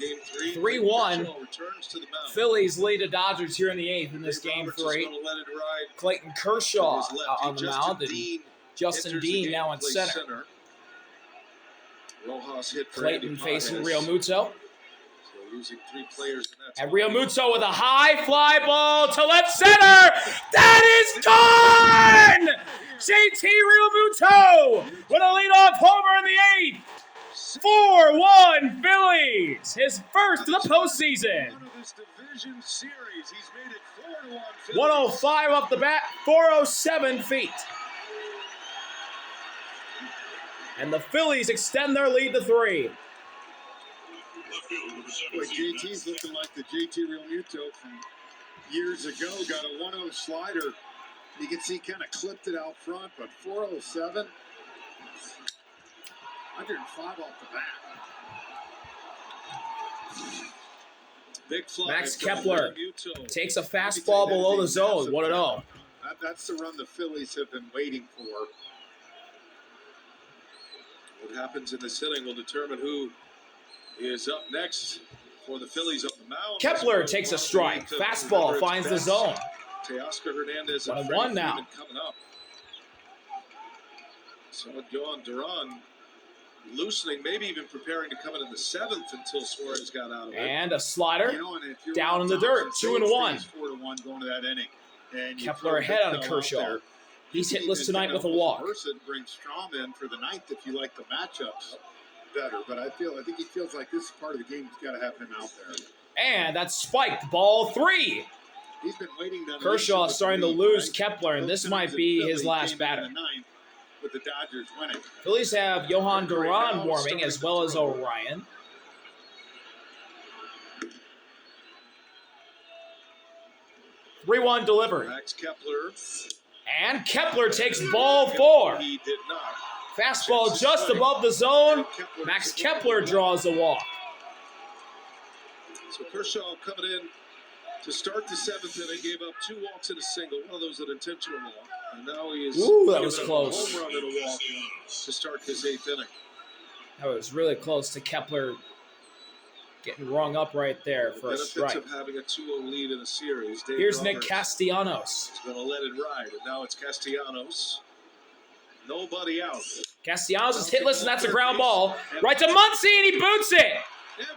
Game 3. 3-1. Returns to the mound. Phillies lead the Dodgers here in the 8th in this game 3. Clayton Kershaw on the mound, and Justin Dean now in center. Clayton facing Real Muto. Losing 3 players in that and Real Muto with a high fly ball to left center. That is gone! JT Real Muto with a leadoff homer in the 8th. 4-1 Phillies. His first of the postseason. 105 off the bat, 407 feet. And the Phillies extend their lead to 3. Boy, JT's looking like the JT Real Muto from years ago. Got a 1-0 slider. You can see kind of clipped it out front, but 407. 105 off the bat. Big fly. Max Kepler takes a fastball below the zone. 1-0. That's the run the Phillies have been waiting for. What happens in this inning will determine who is up next for the Phillies on the mound. Kepler takes a strike. Fastball finds the zone. Teoscar Hernandez 1-1 now. Coming up. So Johan Duran loosening, maybe even preparing to come in the 7th until Suarez got out of it. And a slider down in the dirt. 2-1. 4-1 going to that inning. And Kepler ahead on Kershaw. He's hitless tonight with a walk. Bring Strom in for the 9th if you like the matchups better, but I think he feels like this part of the game has got to have him out there. And that's spiked. Ball 3. He's been waiting. Kershaw starting to lose Kepler, and this might be his last batter. With the Dodgers winning. Phillies have Johan Duran warming as well as Orion. (3-1) delivered. Max Kepler. And Kepler takes ball 4. He did not. Fastball just above the zone. Max Kepler draws a walk. So Kershaw coming in to start the 7th inning, gave up 2 walks and a single. One of those an intentional walk. And now he is that was close. A home run and a walk to start this 8th inning. That was really close to Kepler getting rung up right there for a strike. Benefits of having a 2-0 lead in a series. Dave Here's Roberts Nick Castellanos. is going to let it ride, and now it's Castellanos. Nobody out. Castellanos is hitless, and that's a ground ball. Right to Muncy, and he boots it.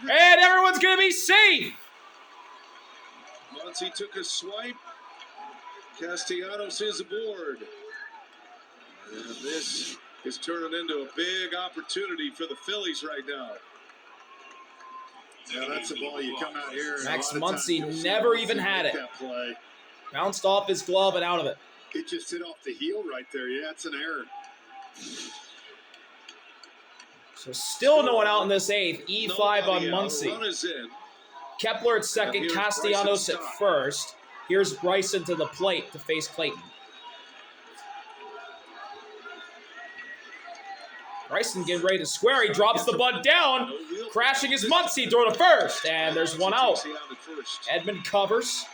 And everyone's going to be safe. Muncy took a swipe. Castellanos is aboard. And this is turning into a big opportunity for the Phillies right now. Yeah, that's a ball you come out here. Max Muncy never even had it. Bounced off his glove and out of it. It just hit off the heel right there. Yeah, it's an error. So still no one out in this 8th. E5 on Muncy. Run is in. Kepler at second, Castellanos at first. Here's Bryson to the plate to face Clayton. Bryson getting ready to square. He drops the bunt down. Crashing his Muncy, throw to first. And there's one out. Edmund covers.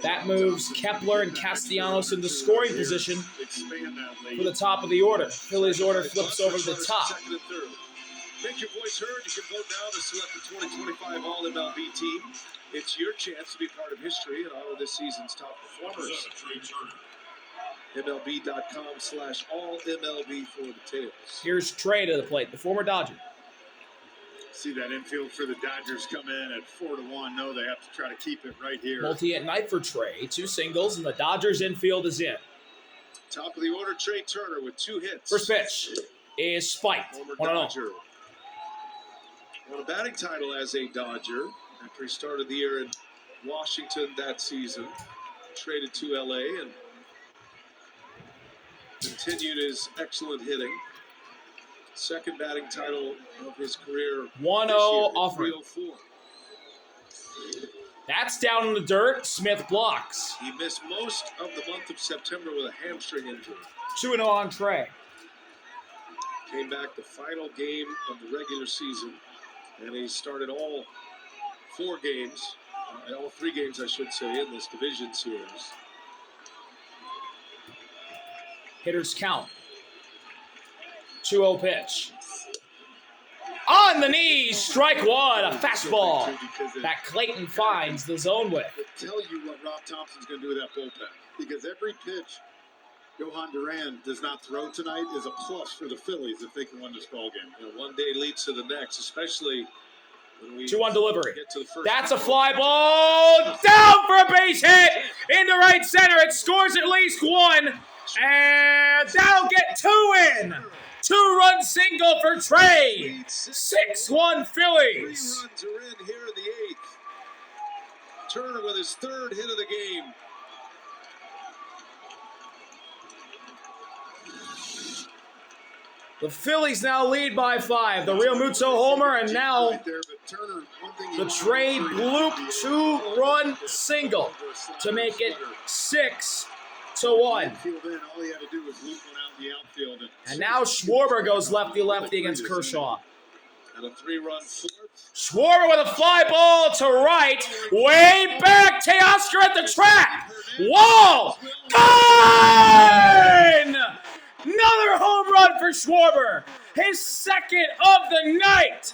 That moves Kepler and Castellanos into scoring position for the top of the order. Phillies order flips over to the top. Make your voice heard. You can vote now to select the 2025 All-MLB team. It's your chance to be part of history and honor this season's top performers. MLB.com/AllMLB for the details. Here's Trey to the plate, the former Dodger. See that infield for the Dodgers come in at 4-1. No, they have to try to keep it right here. Multi at night for Trey. 2 singles, and the Dodgers infield is in. Top of the order, Trey Turner with 2 hits. First pitch is spiked. 1-0. Won a batting title as a Dodger after he started the year in Washington that season. Traded to LA and continued his excellent hitting. Second batting title of his career. 1-0 offer. That's down in the dirt. Smith blocks. He missed most of the month of September with a hamstring injury. 2-0 on Trey. Came back the final game of the regular season, and he started all 4 games, all 3 games, I should say, in this division series. Hitters count. 2-0 pitch. On the knees, strike one, a fastball that Clayton finds the zone with. It tell you what Rob Thompson's going to do with that bullpen. Because every pitch Johan Duran does not throw tonight is a plus for the Phillies if they can win this ball game. You know, one day leads to the next, especially when we 2-1 delivery. get to the first. That's a fly ball down for a base hit into right center. It scores at least one, and that'll get two in. 2-run single for Trey. 6-1 Phillies. 3 runs are in here in the 8th. Turner with his 3rd hit of the game. The Phillies now lead by 5. The Real Muto homer, and now the Trey Bloop 2-run single to make it 6-1. And now Schwarber goes lefty-lefty against Kershaw. And a 3-run 4th. Schwarber with a fly ball to right. Way back. Teoscar at the track. Wall. Gone! Another home run for Schwarber. His 2nd of the night.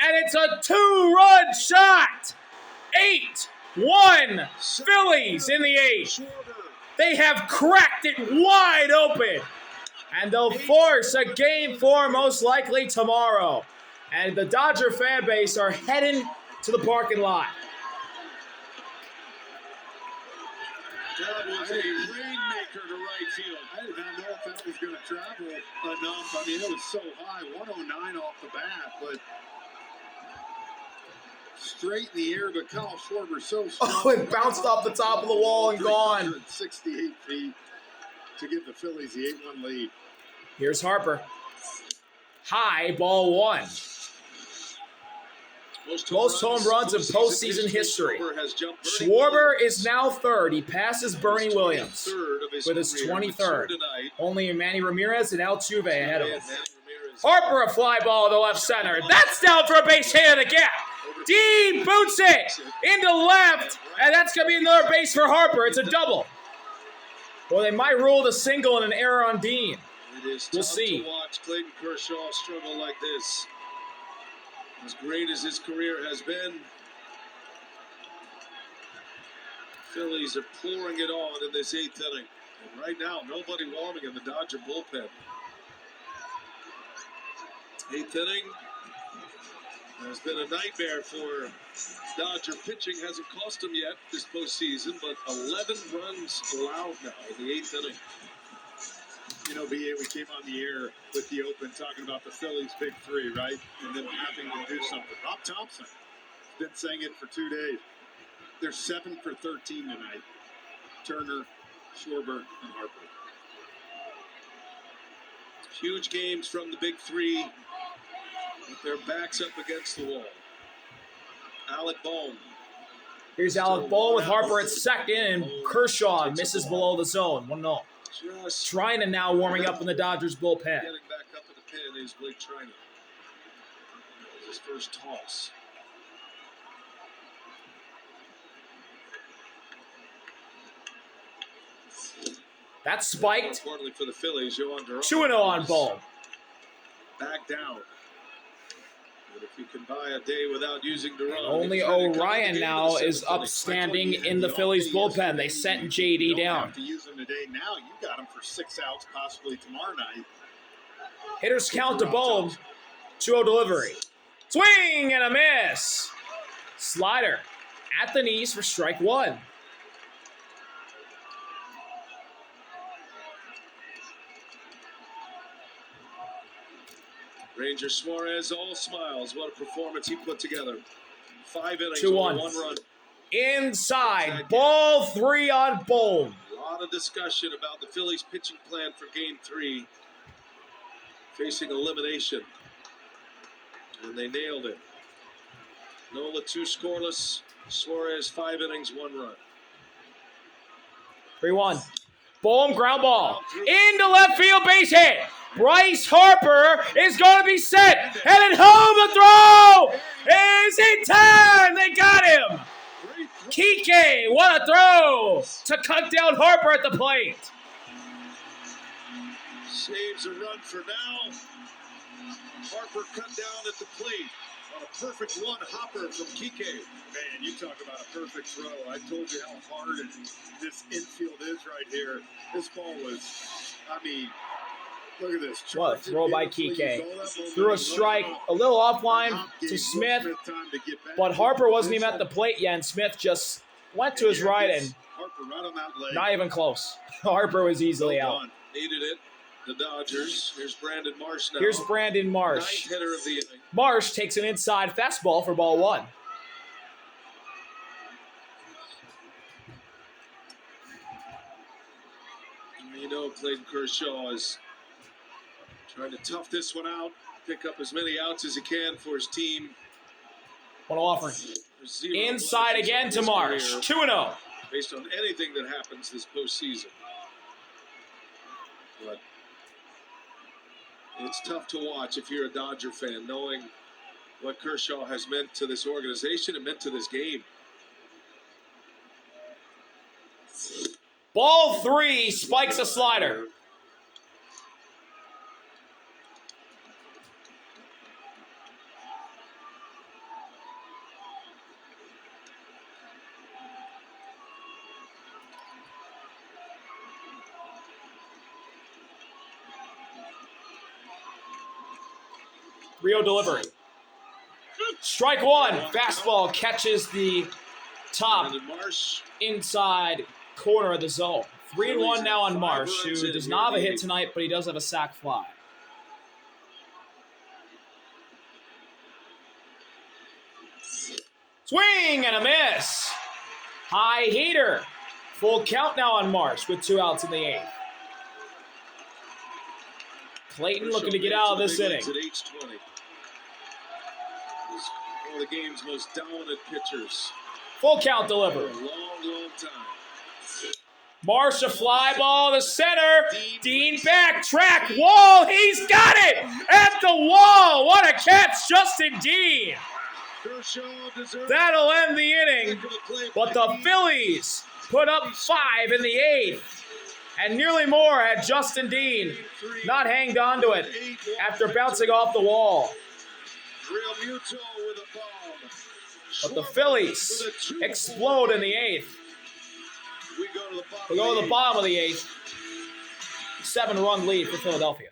And it's a 2-run shot. 8-1 Phillies in the 8th. They have cracked it wide open. And they'll force a game 4 most likely tomorrow. And the Dodger fan base are heading to the parking lot. That was a rainmaker to right field. I did not know if that was going to travel enough. I mean, it was so high, 109 off the bat, but straight in the air to Kyle Schwarber so strong. Oh, it bounced off the top of the wall and gone. 368 feet to give the Phillies the 8-1 lead. Here's Harper. High, ball 1. Most home runs in postseason history. Schwarber is now 3rd. He passes Bernie Williams with his 23rd. Only Manny Ramirez and Altuve ahead of him. Harper a fly ball to left center. That's down for a base hit in the gap. D boots it into left, and that's going to be another base for Harper. It's a double. Well, they might rule the single and an error on Dean. It is We'll tough see. to watch Clayton Kershaw struggle like this. As great as his career has been, Phillies are pouring it on in this 8th inning. And right now, nobody warming in the Dodger bullpen. 8th inning has been a nightmare for Dodger pitching. Hasn't cost them yet this postseason, but 11 runs allowed now in the 8th inning. You know, BA, we came on the air with the open talking about the Phillies' big 3, right? And then having to do something. Rob Thompson has been saying it for 2 days. They're 7 for 13 tonight. Turner, Schwarber, and Harper. Huge games from the big 3 with their backs up against the wall. Alec Bohm. Here's Alec Bohm with Harper at 2nd, and Kershaw misses below the zone. 1-0. Just Trinan now warming up in the Dodgers bullpen. getting back up in the pin is Blake Trinan. His first toss. That's spiked. Importantly for the Phillies, Johan Duran 2-0 on Bohm. back down. But if you can buy a day without using Duran, Only Orion now is upstanding in the Phillies bullpen. They sent JD down. To use him today. Now you got him for 6 outs, possibly tomorrow night. Hitters count to Bohm. 2-0 delivery. Swing and a miss. Slider at the knees for strike 1. Ranger Suarez all smiles. What a performance he put together. 5 innings, 2-1. only 1 run. Inside, ball 3 on Bohm. A lot of discussion about the Phillies' pitching plan for Game 3, facing elimination, and they nailed it. Nola 2 scoreless. Suarez 5 innings, 1 run. 3-1. Bohm ground ball into left field, base hit. Bryce Harper is going to be set. Headed home, the throw is in time. They got him. Kike, what a throw to cut down Harper at the plate. Saves a run for now. Harper cut down at the plate on a perfect one hopper from Kike. Man, you talk about a perfect throw. I told you how hard this infield is right here. This ball was, I mean, look at this. What a throw by Kike. Threw a strike, a little offline to Smith, but Harper wasn't even at the plate yet, and Smith just went to his right and not even close. Harper was easily out. Needed it. The Dodgers. Here's Brandon Marsh now. Here's Brandon Marsh. Ninth hitter of the inning. Marsh takes an inside fastball for ball one. You know Clayton Kershaw is trying to tough this one out, pick up as many outs as he can for his team. What an offering. Inside again to Marsh. 2-0. Based on anything that happens this postseason. But it's tough to watch if you're a Dodger fan, knowing what Kershaw has meant to this organization and meant to this game. Ball 3, spikes a slider. Rio delivery. Strike one. Fastball catches the top inside corner of the zone. 3-1 now on Marsh, who does not have a hit tonight, but he does have a sac fly. Swing and a miss. High heater. Full count now on Marsh with 2 outs in the 8th. Clayton looking to get out of this inning. At age 20. He's one of the game's most dominant pitchers. Full count delivered. For a long time. Marsh a fly ball to center. Dean back, track, wall. He's got it at the wall. What a catch, Justin Dean. That'll end the inning. But the Phillies put up 5 in the 8th. And nearly more had Justin Dean not hanged on to it after bouncing off the wall. But the Phillies explode in the 8th. We go to the bottom of the 8th. 7-run lead for Philadelphia.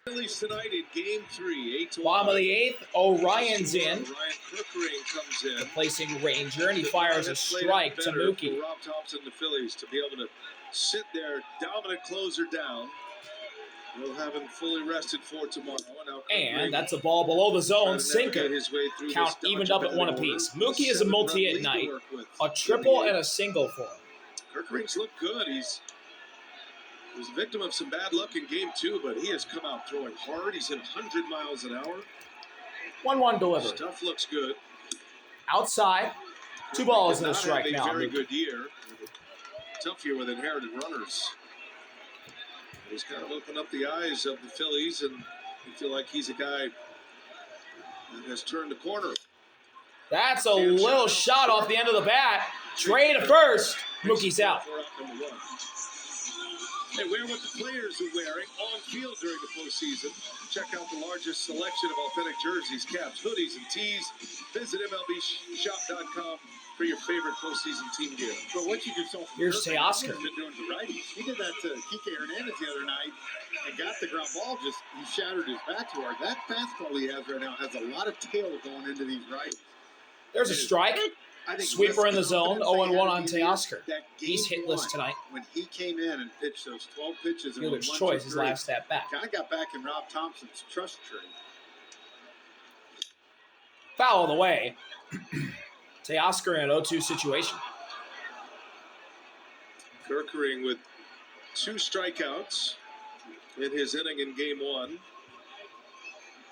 Phillies tonight in Game 3, 8-1. Bottom of the 8th, Orion's in. Ryan Kirkering comes in. Replacing Ranger, and he fires a strike to Mookie. Rob Thompson, the Phillies, to be able to sit their dominant closer down. We'll have him fully rested for tomorrow. And that's a ball below the zone, sinker. Count evened up at 1 apiece. Mookie is a multi-hit night, a triple and a single for him. Kirkering's looked good. He was a victim of some bad luck in Game 2, but he has come out throwing hard. He's hit 100 miles an hour. 1-1 delivery. Stuff looks good. Outside. 2 balls and a strike now. Very good year. Tough year with inherited runners. He's kind of opened up the eyes of the Phillies, and you feel like he's a guy that has turned the corner. That's a little shot off the end of the bat. Trey to first. Mookie's out. Hey, wear what the players are wearing on field during the postseason. Check out the largest selection of authentic jerseys, caps, hoodies, and tees. Visit MLBshop.com for your favorite postseason team gear. But what you just saw from here's Teoscar. Been doing to righties. He did that to Kike Hernandez the other night and got the ground ball. He shattered his bat too hard. That fastball he has right now has a lot of tail going into these righties. There's a strike. Sweeper in the zone, 0-1 on Teoscar. He's hitless tonight. When he came in and pitched those 12 pitches, Fielder's choice, his last at bat. Kind of got back in Rob Thompson's trust tree. Foul on the way. Teoscar in an 0-2 situation. Kirkering with 2 strikeouts in his inning in Game 1.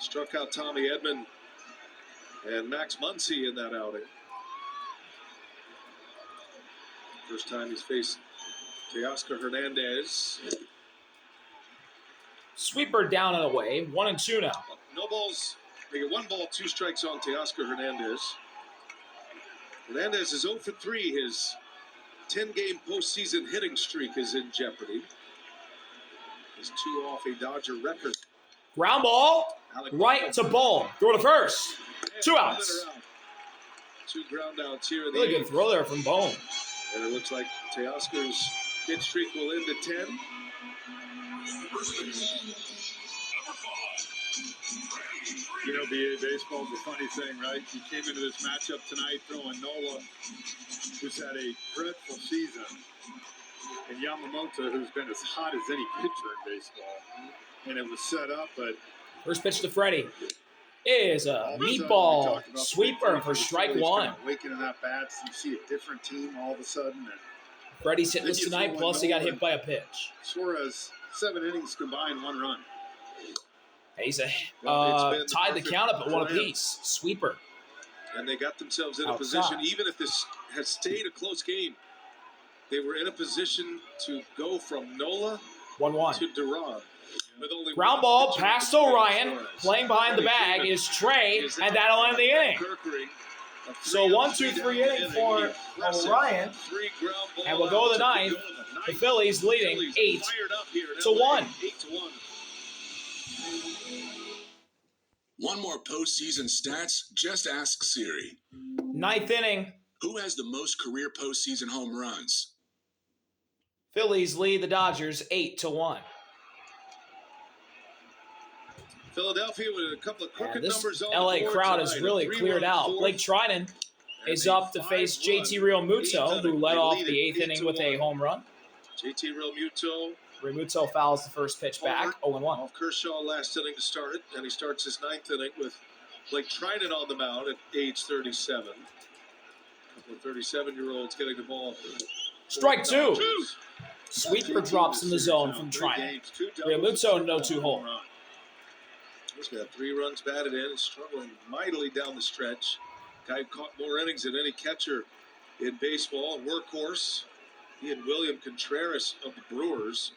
Struck out Tommy Edman and Max Muncy in that outing. First time he's faced Teoscar Hernandez. Sweeper down and away. 1-2 now. No balls. They get 1 ball, 2 strikes on Teoscar Hernandez. Hernandez is 0 for 3. His 10-game postseason hitting streak is in jeopardy. He's 2 off a Dodger record. Ground ball, right to Ball. Throw to first. 2 outs. 2 ground outs here. In the Really good throw there from Bone. And it looks like Teoscar's hit streak will end at 10. You know, BA baseball's a funny thing, right? You came into this matchup tonight throwing Nola, who's had a dreadful season, and Yamamoto, who's been as hot as any pitcher in baseball. And it was set up, but First pitch to Freddie is a meatball sweeper for strike one. Waking in that bat, so you see a different team all of a sudden. And Freddie's hitless tonight, plus he got hit by a pitch. Suarez, 7 innings combined, 1 run. He's tied the count up at 1 apiece. Sweeper. And they got themselves in a Outside. position, even if this has stayed a close game, they were in a position to go from Nola 1-1. to Duran. With only Ground one ball pitcher past to Orion. Suarez. Playing behind the bag is Trey, and that'll end the inning. So 1-2-3 inning for Orion. And we'll go to the ninth. The Phillies leading 8-1. 8-1. Want more postseason stats? Just ask Siri. Ninth inning. Who has the most career postseason home runs? Phillies lead the Dodgers 8-1. Philadelphia with a couple of crooked This numbers on LA the board crowd has tonight. really A 3-1 cleared out. fourth. Blake Trinan And is a up to face 5-1 JT Realmuto, eighth who inning. led They off lead the it 8th inning with a 8-1. home run. JT Realmuto Realmuto fouls the first pitch back, 0-1. off Kershaw last inning to start it, and he starts his 9th inning with Blake Trinan on the mound at age 37. A couple of 37-year-olds getting the ball. Strike 2. Sweeper drops in the zone from Trinan. Realmuto in no 2 hole. He's got 3 runs batted in. He's struggling mightily down the stretch. Guy caught more innings than any catcher in baseball. Workhorse. He and William Contreras of the Brewers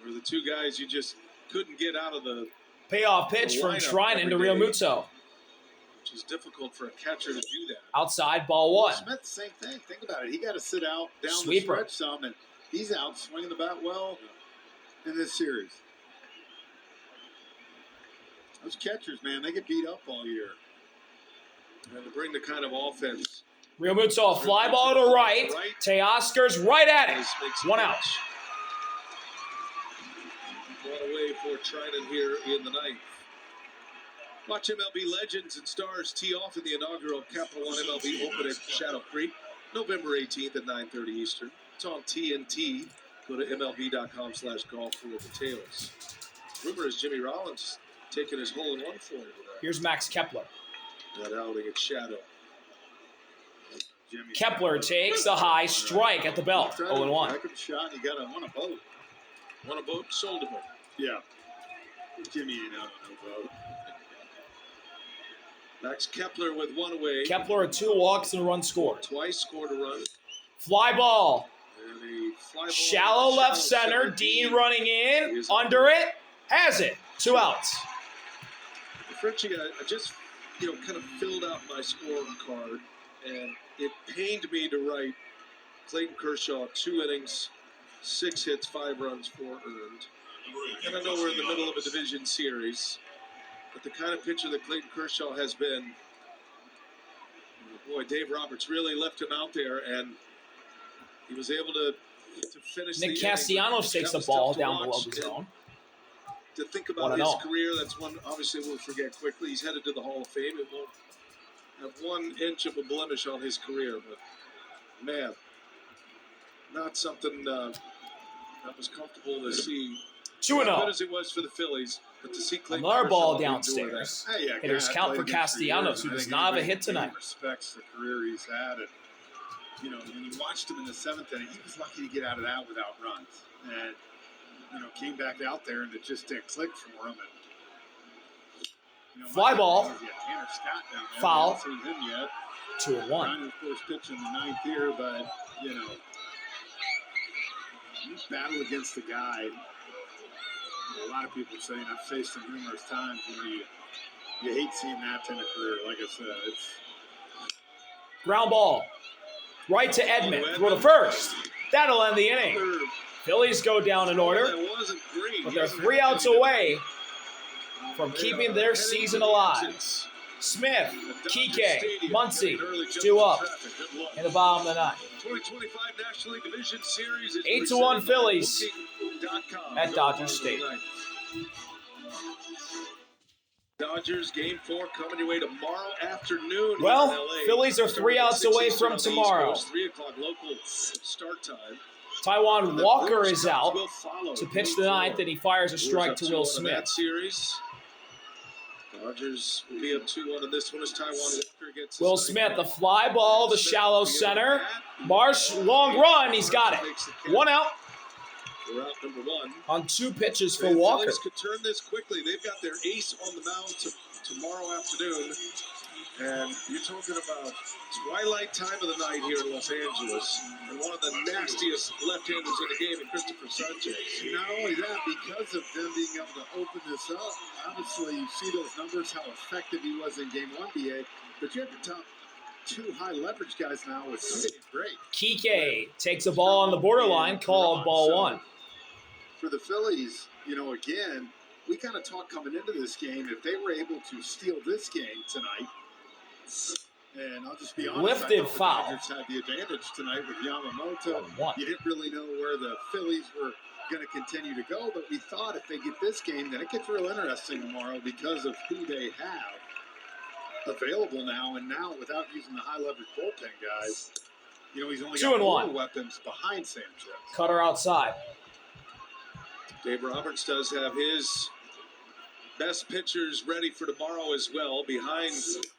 were the 2 guys you just couldn't get out of the Payoff pitch from Trinan to Realmuto. which is difficult for a catcher to do that. Outside, ball 1. Smith, same thing. Think about it. He got to sit out down Sweeper. the stretch some, and he's out swinging the bat well in this series. Those catchers, man, they get beat up all year. And to bring the kind of offense. Realmuto, a fly ball to right. Teoscar's right at it. 1 out. One away for Trinan here in the 9th. Watch MLB Legends and Stars tee off in the inaugural Capital One MLB Open at Shadow Creek, November 18th at 9:30 Eastern. It's on TNT. Go to MLB.com/golf for details. Rumor is Jimmy Rollins taking his hole-in-one for him. Here's Max Kepler. That outing at Shadow. Kepler takes the high strike at the belt. 0-1. Back up shot, he got won a boat. Won a boat, sold a boat. Yeah. Jimmy ain't out on no boat. Max Kepler with 1 away. Kepler had 2 walks and a run scored. Twice scored a run. Fly ball. And a fly ball Shallow left center. Dean running in. Under it. Has it. 2 outs. Frenchie, I just, kind of filled out my scorecard, and it pained me to write Clayton Kershaw, 2 innings, 6 hits, 5 runs, 4 earned. And I know we're in the middle of a division series, but the kind of pitcher that Clayton Kershaw has been, boy, Dave Roberts really left him out there, and he was able to finish Nick the Castellanos takes the ball down below the zone. To think about his career, that's one obviously we'll forget quickly. He's headed to the Hall of Fame. It won't have 1 inch of a blemish on his career, but man, not something that was comfortable to see. 2-0. As good as it was for the Phillies, but to see Clayton Another ball Kershaw downstairs. Hey, yeah, Hitters count for Castellanos, who does not have a hit tonight. He respects the career he's had, and when you watched him in the 7th inning, he was lucky to get out of that without runs, and came back out there and it just didn't click for him. And, Fly ball. Tanner Scott down there. Foul. We haven't seen him yet. 2-1. Trying to, of course, pitch in the 9th here, but you battle against the guy. A lot of people are saying I've faced him numerous times. You hate seeing that in a career. Like I said, it's Ground ball. Right to Edmund. Throw to first. That'll end the inning. Phillies go down in order, That wasn't green. but they're 3 outs away from keeping their season alive. Smith, Kike, Muncy, due up in the bottom of the ninth. 2025 National League Division Series is 8-1 Phillies booking.com. at Dodger Stadium. Dodgers game 4 coming your way tomorrow afternoon. Well, in LA. Phillies are 3 outs away from tomorrow. 3 o'clock local start time. Taiwan Walker is out to pitch the ninth, and he fires a strike to Will Smith. That series. Dodgers will be up 2-1 in this one as Taiwan Walker gets Will Smith, the fly ball, the shallow center. Marsh, long run, he's got it. 1 out. We're out number 1. On 2 pitches for The Walker. Phillies could turn this quickly. They've got their ace on the mound tomorrow afternoon. And you're talking about twilight time of the night here in Los Angeles. And one of the nastiest left-handers in the game, Christopher Sanchez. Not only that, because of them being able to open this up, obviously you see those numbers, how effective he was in Game 1, BA. But you have the top 2 high leverage guys now with somebody great. Kike takes a ball on the borderline, called ball 1. For the Phillies, again, we kind of talked coming into this game, if they were able to steal this game tonight, and I'll just be honest, Lifted I thought foul. the Dodgers had the advantage tonight with Yamamoto. 1-1. You didn't really know where the Phillies were going to continue to go, but we thought if they get this game, then it gets real interesting tomorrow because of who they have available now, and now without using the high leverage bullpen guys, he's only got 2-1. 4 weapons behind Sanchez. Cutter outside. Dave Roberts does have his best pitchers ready for tomorrow as well, behind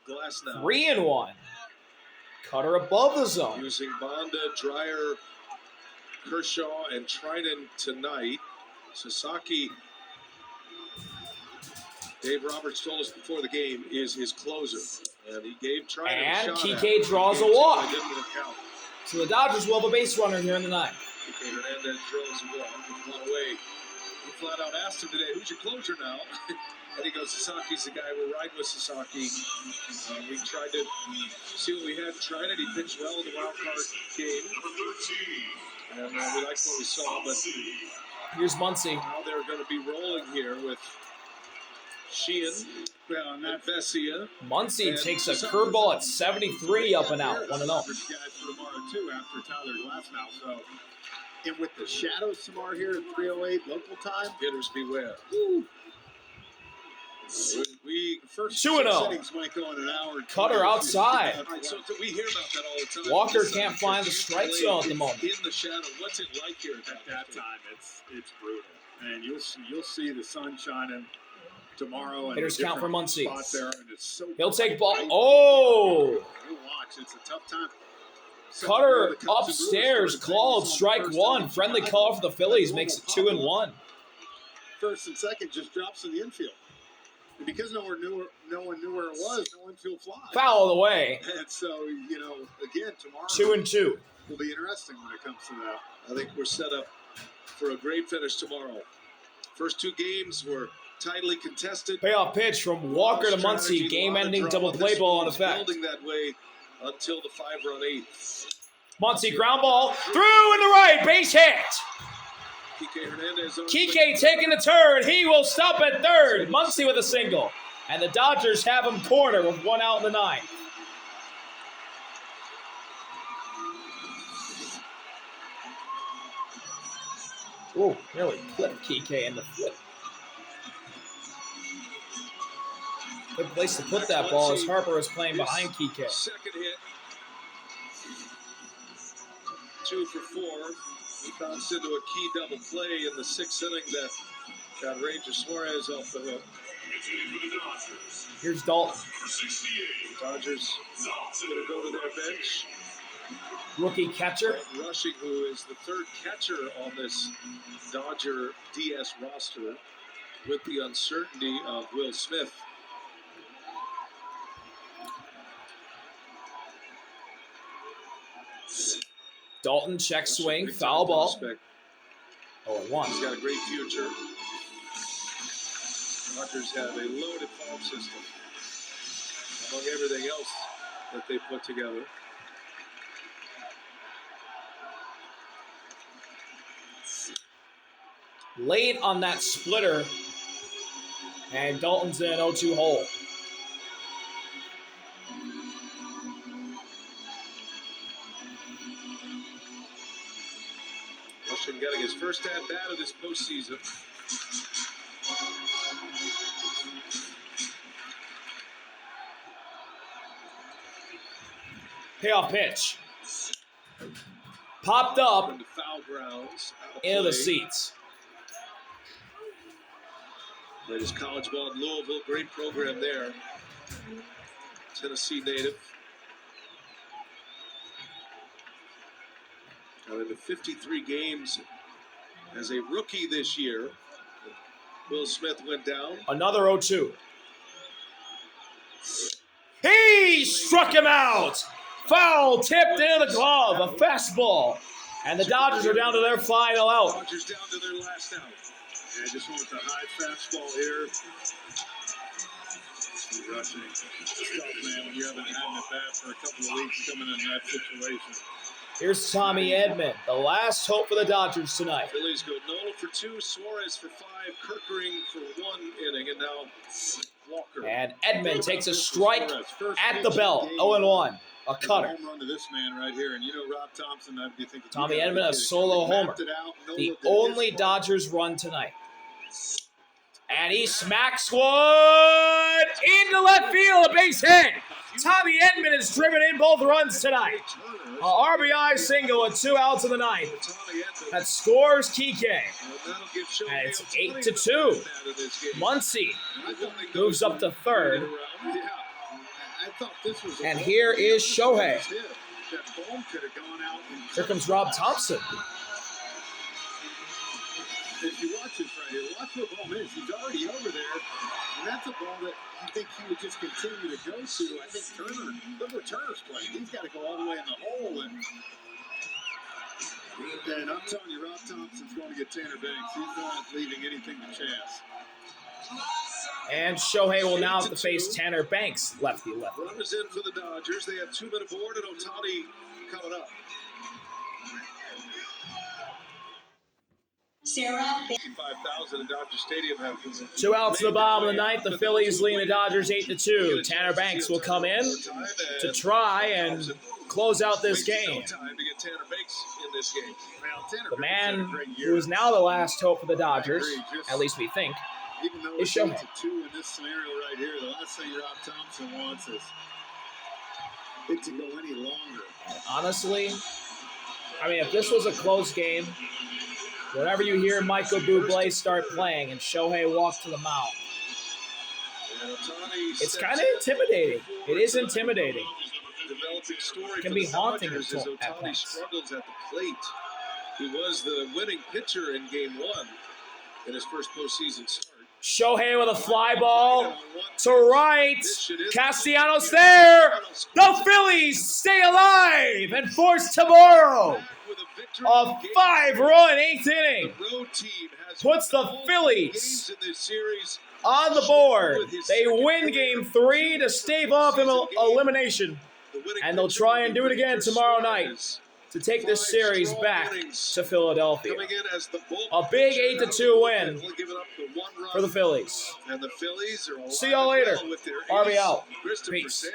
glass now. 3-1. Cutter above the zone. Using Bonda, Dreyer, Kershaw, and Trinan tonight. Sasaki, Dave Roberts told us before the game, is his closer. And he gave Trinan And a shot Kike at draws a It walk. didn't work out. So the Dodgers will have a base runner here in the ninth. Kike Hernandez draws a walk with 1 away. We flat out asked him today, who's your closer now? And he goes, Sasaki's the guy. We're riding with Sasaki. We tried to see what we had in Trinan. He pitched well in the wild card game. And we liked what we saw, but Here's Muncy. now they're going to be rolling here with Sheehan and Vesia. Muncy takes a curveball at 73, up and out, 1-0. Guys for tomorrow too after Tyler Glasnow. So, and with the shadows tomorrow here at 3:08 local time, Hitters beware. We first 2-0. innings might go in an hour. Cutter outside. All right, so we hear about that all the time. Walker This, can't find the strike zone at the moment. In the shadow, what's it like here At that time, it's brutal, and you'll see the sun shining tomorrow. And Hitters count for Muncy. spot there, and it's so He'll take bright. ball. Oh! You'll watch. It's a tough time. Cutter upstairs, called strike 1. Friendly call for the Phillies, makes it 2-1. First and second just drops in the infield. And because no one knew where it was, no infield fly. Foul away. And so, again, tomorrow 2-2. will be interesting when it comes to that. I think we're set up for a great finish tomorrow. First 2 games were tightly contested. Payoff pitch from Walker to Muncy. Game-ending double play ball in effect. Building that way until the 5-run 8th. Muncy ground ball through in the right, base hit. Kike Hernandez on Kike taking the turn. He will stop at third. Muncy with a single. And the Dodgers have him cornered with 1 out in the ninth. Oh, nearly clipped Kike in the foot. Good place to put that ball as Harper is playing behind Kike. Second hit. 2 for 4. He bounced into a key double play in the 6th inning that got Ranger Suarez off the hook. Here's Dalton. Dodgers going to go to their bench. Rookie catcher. Brent Rushing, who is the 3rd catcher on this Dodger DS roster, with the uncertainty of Will Smith. Dalton check swing, Big foul time ball. prospect. 0-1. He's got a great future. Dodgers have a loaded farm system, among everything else that they put together. Late on that splitter. And Dalton's in an 0-2 hole. Russian getting his first at-bat of this postseason. Payoff pitch. Popped up Into foul grounds. into the seats. Played his college ball in Louisville. Great program there. Tennessee native. Got into 53 games as a rookie this year. Will Smith went down. Another 0-2. He struck him out. Foul tipped into the glove. A fastball. And the Dodgers are down to their final out. Dodgers down to their last out. Yeah, just went with the high fastball here. Rushing. It's tough, man, when you haven't had an at-bat for a couple of weeks coming in that situation. Here's Tommy Edman, the last hope for the Dodgers tonight. Phillies go Nola for 2, Suarez for 5, Kirkering for 1 inning, and now Walker. And Edman takes a strike at the belt. 0-1. A cutter. Home run to this man right here, and you know Rob Thompson. I'd be thinking. Tommy Edman, a solo homer. The only Dodgers run tonight. And he smacks one into left field, a base hit. Tommy Edman has driven in both runs tonight. A RBI single with 2 outs in the ninth. That scores Kike. And it's 8-2. Muncy moves up to third. And here is Shohei. Here comes Rob Thompson. If you watch this right here, watch what ball is. He's already over there, and that's a ball that you think he would just continue to go to. I think Turner, look where Turner's playing. He's got to go all the way in the hole, and I'm telling you, Rob Thompson's going to get Tanner Banks. He's not leaving anything to chance. And Shohei will now have to face Tanner Banks, lefty. Runners in for the Dodgers. They have 2 men aboard, and Ohtani coming up. Sarah. 55,000 in Dodger Stadium. 2 outs in the bottom of the ninth. The Phillies leading the Dodgers 8-2. Tanner Banks will come in to try and close out this game. The man who is now the last hope for the Dodgers, at least we think, is Shohei. 2 in this scenario right here. The last thing Rob Thompson wants is it to go any longer. And honestly, I mean, if this was a close game, whenever you hear Michael Bublé start playing and Shohei walk to the mound, it's kind of intimidating. It is intimidating. It can be haunting at points. Struggles at the plate. He was the winning pitcher in Game 1 in his first postseason start. Shohei with a fly ball to right. Castellanos there. The Phillies stay alive and force tomorrow. A 5-run 8th inning puts the Phillies on the board. They win Game 3 to stave off elimination, and they'll try and do it again tomorrow night to take this series back to Philadelphia. A big 8-2 win for the Phillies. See y'all later. RB out. Peace.